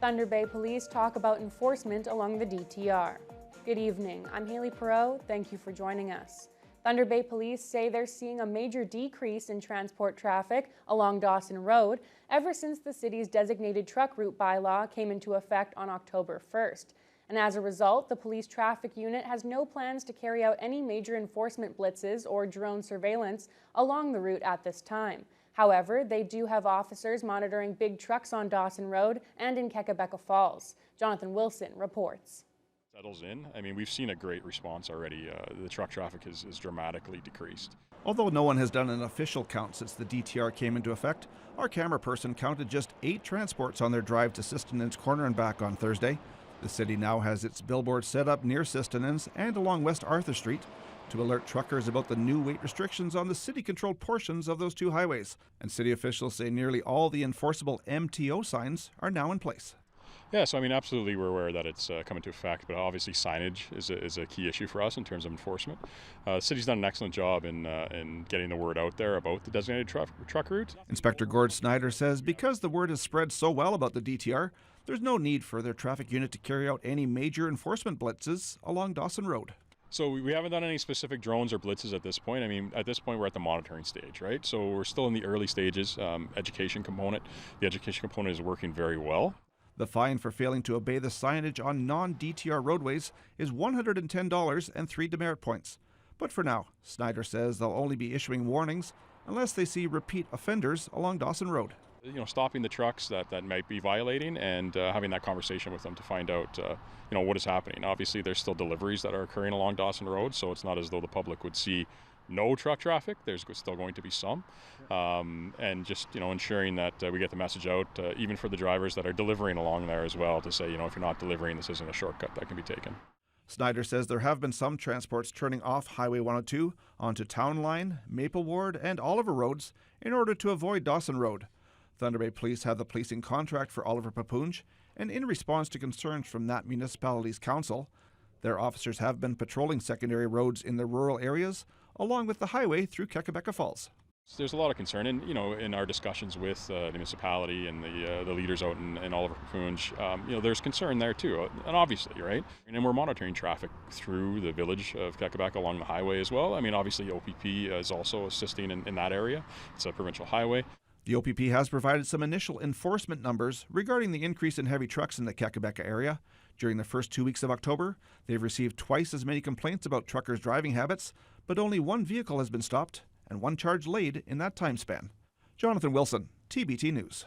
Thunder Bay Police talk about enforcement along the DTR. Good evening, I'm Haley Perot. Thank you for joining us. Thunder Bay Police say they're seeing a major decrease in transport traffic along Dawson Road ever since the city's designated truck route bylaw came into effect on October 1st. And as a result, the police traffic unit has no plans to carry out any major enforcement blitzes or drone surveillance along the route at this time. However, they do have officers monitoring big trucks on Dawson Road and in Quequebeca Falls. Jonathan Wilson reports. Settles in. I mean, we've seen a great response already. The truck traffic is dramatically decreased. Although no one has done an official count since the DTR came into effect, our camera person counted just 8 transports on their drive to Sistinen's Corner and back on Thursday. The city now has its billboards set up near Sistinen's and along West Arthur Street to alert truckers about the new weight restrictions on the city-controlled portions of those 2 highways. And city officials say nearly all the enforceable MTO signs are now in place. Yeah, so I mean, absolutely we're aware that it's coming to effect, but obviously signage is a key issue for us in terms of enforcement. The city's done an excellent job in getting the word out there about the designated truck route. Inspector Gord Snyder says because the word has spread so well about the DTR, there's no need for their traffic unit to carry out any major enforcement blitzes along Dawson Road. So we haven't done any specific drones or blitzes at this point. I mean, at this point, we're at the monitoring stage, right? So we're still in the early stages. Education component. The education component is working very well. The fine for failing to obey the signage on non-DTR roadways is $110 and 3 demerit points. But for now, Snyder says they'll only be issuing warnings unless they see repeat offenders along Dawson Road. You know, stopping the trucks that might be violating and having that conversation with them to find out, what is happening. Obviously, there's still deliveries that are occurring along Dawson Road, so it's not as though the public would see no truck traffic. There's still going to be some, and just ensuring that we get the message out, even for the drivers that are delivering along there as well, to say, if you're not delivering, this isn't a shortcut that can be taken. Snyder says there have been some transports turning off Highway 102 onto Town Line, Maple Ward, and Oliver Roads in order to avoid Dawson Road. Thunder Bay Police have the policing contract for Oliver Papoonge, and in response to concerns from that municipality's council, their officers have been patrolling secondary roads in the rural areas, along with the highway through Quequebeca Falls. There's a lot of concern, and in our discussions with the municipality and the leaders out in Oliver Papoonge, there's concern there too, and obviously, right? And we're monitoring traffic through the village of Quequebeca along the highway as well. I mean, obviously, OPP is also assisting in that area. It's a provincial highway. The OPP has provided some initial enforcement numbers regarding the increase in heavy trucks in the Quequebeca area. During the first 2 weeks of October, they've received twice as many complaints about truckers' driving habits, but only 1 vehicle has been stopped and 1 charge laid in that time span. Jonathan Wilson, TBT News.